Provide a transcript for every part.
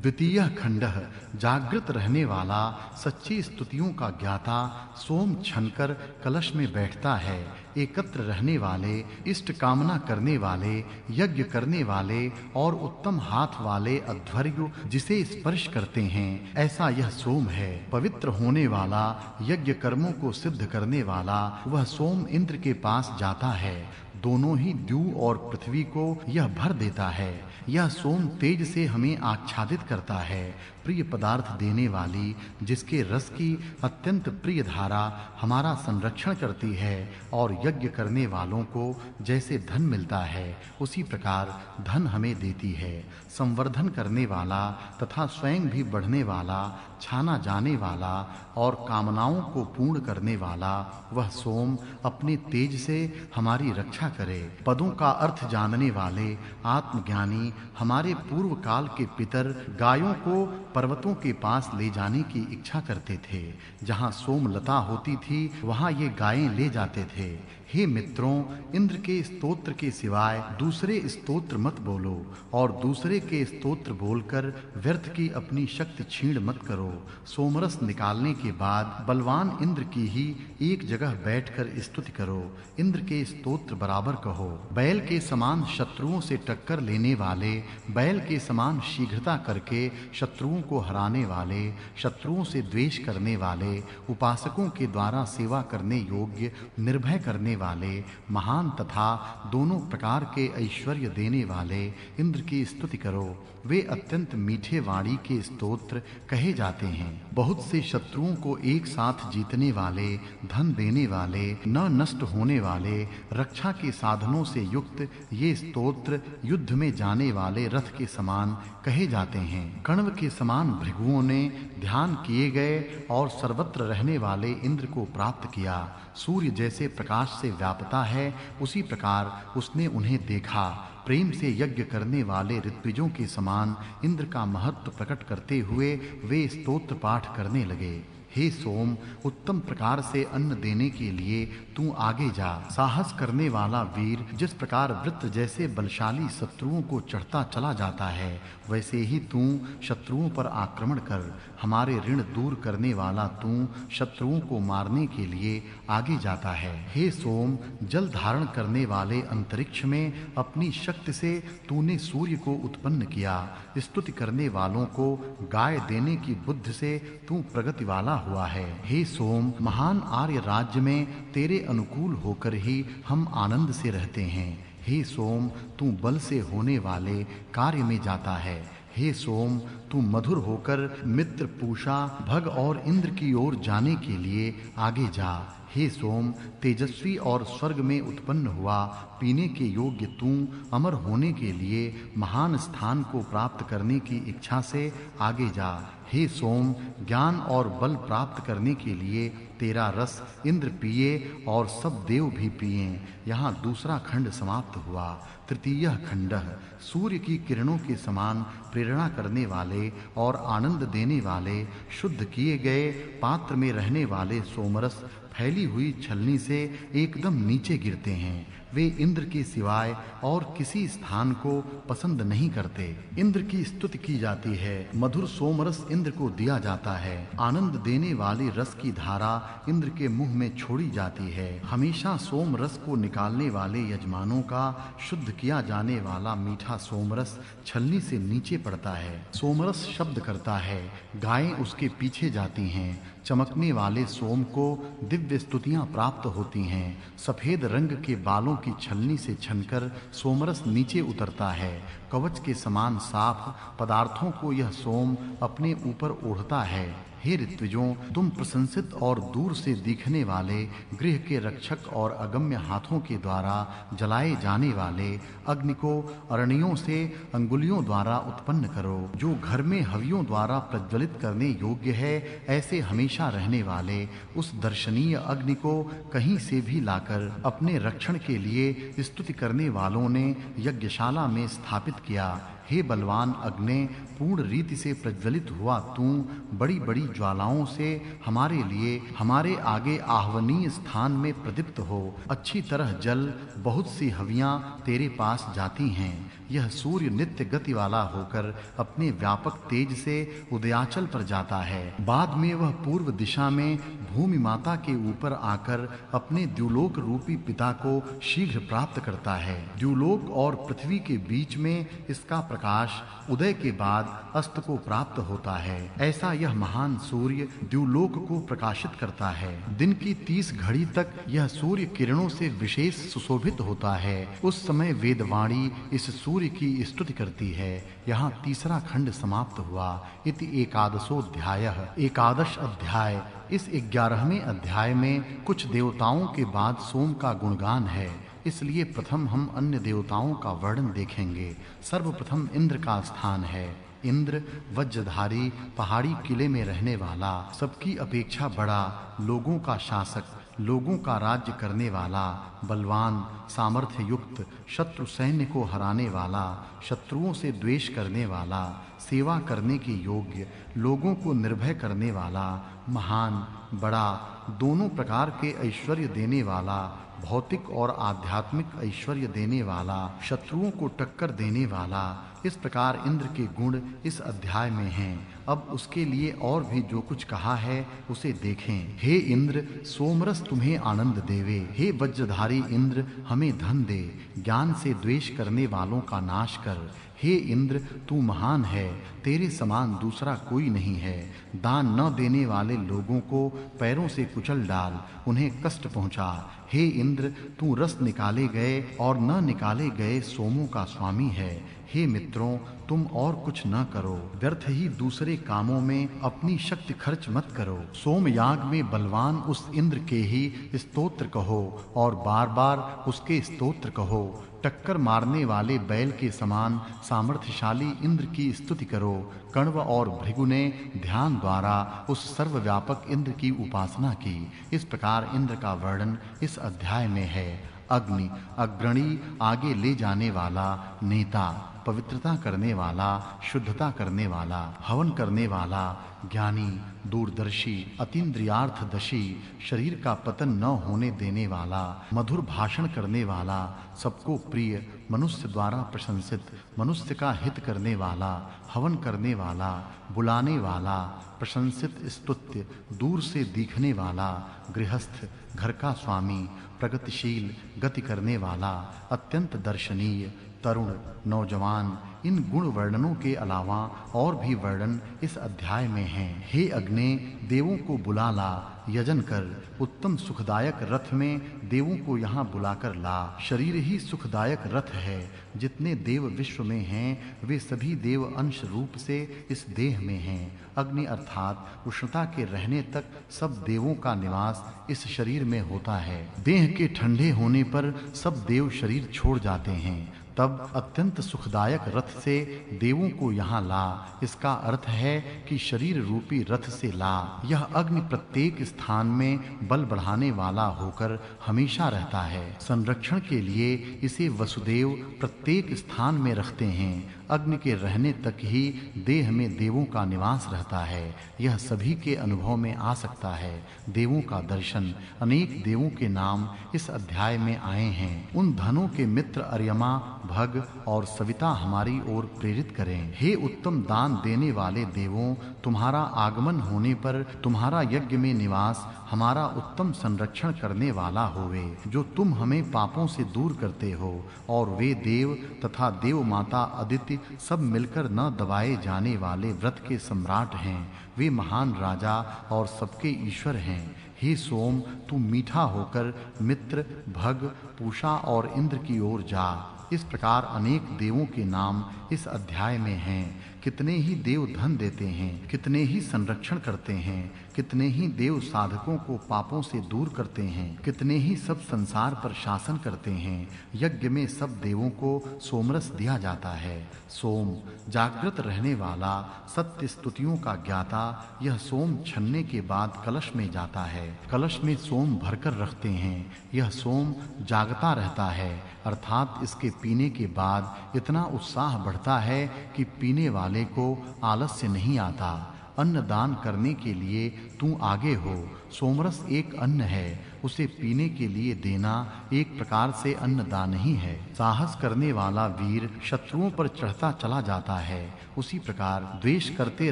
द्वितीय खंडः जागृत रहने वाला सच्ची स्तुतियों का ज्ञाता सोम छनकर कलश में बैठता है। एकत्र रहने वाले, इष्ट कामना करने वाले, यज्ञ करने वाले और उत्तम हाथ वाले अध्वर्यु जिसे स्पर्श करते हैं, ऐसा यह सोम है। पवित्र होने वाला, यज्ञ कर्मों को सिद्ध करने वाला वह सोम इंद्र के पास जाता है। दोनों ही द्यू और पृथ्वी को यह भर देता है। यह सोम तेज से हमें आच्छादित करता है। प्रिय पदार्थ देने वाली, जिसके रस की अत्यंत प्रिय धारा हमारा संरक्षण करती है और यज्ञ करने वालों को जैसे धन मिलता है उसी प्रकार धन हमें देती है। संवर्धन करने वाला तथा स्वयं भी बढ़ने वाला, छाना जाने वाला और कामनाओं को पूर्ण करने वाला वह सोम अपने तेज से हमारी रक्षा करे। पदों का अर्थ जानने वाले आत्मज्ञानी हमारे पूर्व काल के पितर गायों को पर्वतों के पास ले जाने की इच्छा करते थे। जहां सोमलता होती थी वहां ये गायें ले जाते थे। हे मित्रों, इंद्र के स्तोत्र के सिवाय दूसरे स्तोत्र मत बोलो और दूसरे के स्तोत्र बोलकर व्यर्थ की अपनी शक्ति छीण मत करो। सोमरस निकालने के बाद बलवान इंद्र की ही एक जगह बैठकर स्तुति करो। इंद्र के स्तोत्र बराबर कहो। बैल के समान शत्रुओं से टक्कर लेने वाले, बैल के समान शीघ्रता करके शत्रुओं को हराने वाले, शत्रुओं से द्वेष करने वाले, उपासकों के द्वारा सेवा करने योग्य, निर्भय करने वाले, महान तथा दोनों प्रकार के ऐश्वर्य देने वाले इंद्र की स्तुति करो। वे अत्यंत मीठे वाणी के स्तोत्र कहे जाते हैं। बहुत से शत्रुओं को एक साथ जीतने वाले, धन देने वाले, न नष्ट होने वाले, रक्षा के साधनों से युक्त ये स्तोत्र युद्ध में जाने वाले रथ के समान कहे जाते हैं। कण्व के समान भृगुओं ने ध्यान किए गए और सर्वत्र रहने वाले इंद्र को प्राप्त किया। सूर्य जैसे प्रकाश से व्यापता है उसी प्रकार उसने उन्हें देखा। प्रेम से यज्ञ करने वाले ऋत्विजों के समान इंद्र का महत्व प्रकट करते हुए वे स्तोत्र पाठ करने लगे। हे सोम, उत्तम प्रकार से अन्न देने के लिए तू आगे जा। साहस करने वाला वीर जिस प्रकार वृत्र जैसे बलशाली शत्रुओं को चढ़ता चला जाता है, वैसे ही तू शत्रुओं पर आक्रमण कर। हमारे ऋण दूर करने वाला तू शत्रुओं को मारने के लिए आगे जाता है। हे सोम, जल धारण करने वाले अंतरिक्ष में अपनी शक्ति से तूने सूर्य को उत्पन्न किया। स्तुति करने वालों को गाय देने की बुद्धि से तू प्रगति वाला हुआ है। हे सोम, महान आर्य राज्य में तेरे अनुकूल होकर ही हम आनंद से रहते हैं। हे सोम, तू बल से होने वाले कार्य में जाता है। हे सोम, तू मधुर होकर मित्र, पूषा, भग और इंद्र की ओर जाने के लिए आगे जा। हे सोम, तेजस्वी और स्वर्ग में उत्पन्न हुआ, पीने के योग्य तू अमर होने के लिए महान स्थान को प्राप्त करने की इच्छा से आगे जा। हे सोम, ज्ञान और बल प्राप्त करने के लिए तेरा रस इंद्र पिए और सब देव भी पिएं। यहाँ दूसरा खंड समाप्त हुआ। तृतीय खंडः सूर्य की किरणों के समान प्रेरणा करने वाले और आनंद देने वाले, शुद्ध किए गए पात्र में रहने वाले सोमरस फैली हुई छलनी से एकदम नीचे गिरते हैं। वे इंद्र के सिवाय और किसी स्थान को पसंद नहीं करते। इंद्र की स्तुति की जाती है। मधुर सोमरस इंद्र को दिया जाता है। आनंद देने वाली रस की धारा इंद्र के मुंह में छोड़ी जाती है। हमेशा सोम रस को निकालने वाले यजमानों का शुद्ध किया जाने वाला मीठा सोमरस छलनी से नीचे पड़ता है। सोमरस शब्द करता है, गायें उसके पीछे जाती हैं। चमकने वाले सोम को दिव्य स्तुतियां प्राप्त होती हैं। सफेद रंग के बालों की छलनी से छनकर सोमरस नीचे उतरता है। कवच के समान साफ पदार्थों को यह सोम अपने ऊपर ओढ़ता है। हे ऋत्विजों, तुम प्रशंसित और दूर से दिखने वाले, गृह के रक्षक और अगम्य हाथों के द्वारा जलाए जाने वाले अग्नि को अरणियों से अंगुलियों द्वारा उत्पन्न करो। जो घर में हवियों द्वारा प्रज्वलित करने योग्य है, ऐसे हमेशा रहने वाले उस दर्शनीय अग्नि को कहीं से भी लाकर अपने रक्षण के लिए स्तुति करने वालों ने यज्ञशाला में स्थापित किया। हे बलवान अग्नि, पूर्ण रीति से प्रज्वलित हुआ तू बड़ी-बड़ी ज्वालाओं से हमारे लिए हमारे आगे आह्वनीय स्थान में प्रदीप्त हो। अच्छी तरह जल बहुत सी हवियां तेरे पास जाती हैं। यह सूर्य नित्य गति वाला होकर अपने व्यापक तेज से उदयाचल पर जाता है। बाद में वह पूर्व दिशा में भूमि माता के ऊपर आकर अपने द्युलोक रूपी पिता को शीघ्र प्राप्त करता है। द्युलोक और पृथ्वी के बीच में इसका प्रकाश उदय के बाद अस्त को प्राप्त होता है। ऐसा यह महान सूर्य द्युलोक को प्रकाशित करता है। दिन की 30 घड़ी तक यह सूर्य किरणों से विशेष सुशोभित होता है। उस समय वेदवाणी इस सूर्य की स्तुति करती है। यहाँ तीसरा खंड समाप्त हुआ। इति एकादशोऽध्यायः। एकादश अध्याय। इस 11वें अध्याय में कुछ देवताओं के बाद सोम का गुणगान है, इसलिए प्रथम हम अन्य देवताओं का वर्णन देखेंगे। सर्वप्रथम इंद्र का स्थान है। इंद्र वज्रधारी पहाड़ी किले में रहने वाला, सबकी अपेक्षा बड़ा, लोगों का शासक, लोगों का राज्य करने वाला, बलवान, सामर्थ्य युक्त, शत्रु सैन्य को हराने वाला, शत्रुओं से द्वेष करने वाला, सेवा करने के योग्य, लोगों को निर्भय करने वाला, महान, बड़ा, दोनों प्रकार के ऐश्वर्य देने वाला, भौतिक और आध्यात्मिक ऐश्वर्य देने वाला, शत्रुओं को टक्कर देने वाला। इस प्रकार इंद्र के गुण इस अध्याय में हैं। अब उसके लिए और भी जो कुछ कहा है उसे देखें। हे इंद्र, सोमरस तुम्हें आनंद देवे। हे वज्रधारी इंद्र, हमें धन दे। ज्ञान से द्वेष करने वालों का नाश कर। हे इंद्र, तू महान है, तेरे समान दूसरा कोई नहीं है। दान न देने वाले लोगों को पैरों से कुचल डाल, उन्हें कष्ट पहुंचा। हे इंद्र, तू रस निकाले गए और न निकाले गए सोमों का स्वामी है। हे मित्रों, तुम और कुछ न करो, व्यर्थ ही दूसरे कामों में अपनी शक्ति खर्च मत करो। सोम याग में बलवान उस इंद्र के ही स्तोत्र कहो और बार-बार उसके स्तोत्र कहो। टक्कर मारने वाले बैल के समान सामर्थ्यशाली इंद्र की स्तुति करो। कण्व और भृगु ने ध्यान द्वारा उस सर्वव्यापक इंद्र की उपासना की। इस प्रकार इंद्र का वर्णन इस अध्याय में है। अग्नि, अग्रणी, आगे ले जाने वाला, नेता, पवित्रता करने वाला, शुद्धता करने वाला, हवन करने वाला, ज्ञानी, दूरदर्शी, अतीन्द्रियार्थदशी, शरीर का पतन न होने देने वाला, मधुर भाषण करने वाला, सबको प्रिय, मनुष्य द्वारा प्रशंसित, मनुष्य का हित करने वाला, हवन करने वाला, बुलाने वाला, प्रशंसित, स्तुत्य, दूर से दिखने वाला, गृहस्थ, घर का स्वामी, प्रगतिशील, गति करने वाला, अत्यंत दर्शनीय, तरुण, नौजवान। इन गुण वर्णनों के अलावा और भी वर्णन इस अध्याय में हैं। हे अग्नि, देवों को बुला ला, यजन कर। उत्तम सुखदायक रथ में देवों को यहाँ बुलाकर ला। शरीर ही सुखदायक रथ है। जितने देव विश्व में हैं वे सभी देव अंश रूप से इस देह में हैं। अग्नि अर्थात उष्णता के रहने तक सब देवों का निवास इस शरीर में होता है। देह के ठंडे होने पर सब देव शरीर छोड़ जाते हैं। तब अत्यंत सुखदायक रथ से देवों को यहाँ ला। इसका अर्थ है कि शरीर रूपी रथ से ला। यह अग्नि प्रत्येक स्थान में बल बढ़ाने वाला होकर हमेशा रहता है। संरक्षण के लिए इसे वसुदेव प्रत्येक स्थान में रखते हैं। अग्नि के रहने तक ही देह में देवों का निवास रहता है। यह सभी के अनुभव में आ सकता है। देवों का दर्शन, अनेक देवों के नाम इस अध्याय में आए हैं। उन धनों के मित्र अर्यमा, भग और सविता हमारी ओर प्रेरित करें। हे उत्तम दान देने वाले देवों, तुम्हारा आगमन होने पर तुम्हारा यज्ञ में निवास हमारा उत्तम संरक्षण करने वाला होवे, जो तुम हमें पापों से दूर करते हो। और वे देव तथा देव माता अदिति सब मिलकर न दबाए जाने वाले व्रत के सम्राट हैं। वे महान राजा और सबके ईश्वर हैं। हे सोम, तू मीठा होकर मित्र, भग, पूषा और इंद्र की ओर जा। इस प्रकार अनेक देवों के नाम इस अध्याय में हैं। कितने ही देव धन देते हैं, कितने ही संरक्षण करते हैं, कितने ही देव साधकों को पापों से दूर करते हैं, कितने ही सब संसार पर शासन करते हैं। यज्ञ में सब देवों को सोमरस दिया जाता है। सोम, जागृत रहने वाला, सत्य स्तुतियों का ज्ञाता। यह सोम छन्ने के बाद कलश में जाता है। कलश में सोम भरकर रखते हैं। यह सोम जागता रहता है, अर्थात इसके पीने के बाद इतना उत्साह बढ़ता है कि पीने वाले को आलस्य नहीं आता। अन्न दान करने के लिए तू आगे हो। सोमरस एक अन्न है, उसे पीने के लिए देना एक प्रकार से अन्नदान ही है। साहस करने वाला वीर शत्रुओं पर चढ़ता चला जाता है, उसी प्रकार द्वेष करते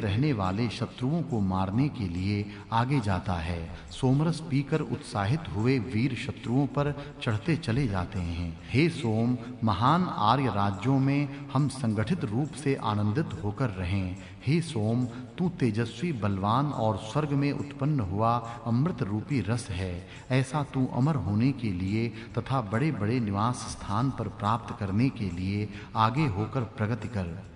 रहने वाले शत्रुओं को मारने के लिए आगे जाता है। सोमरस पीकर उत्साहित हुए वीर शत्रुओं पर चढ़ते चले जाते हैं। हे सोम, महान आर्य राज्यों में हम संगठित रूप से आनंदित होकर रहें। हे सोम, तू तेजस्वी, बलवान और स्वर्ग में उत्पन्न हुआ अमृत रूपी रस है। ऐसा तू अमर होने के लिए तथा बड़े-बड़े निवास स्थान पर प्राप्त करने के लिए आगे होकर प्रगति कर।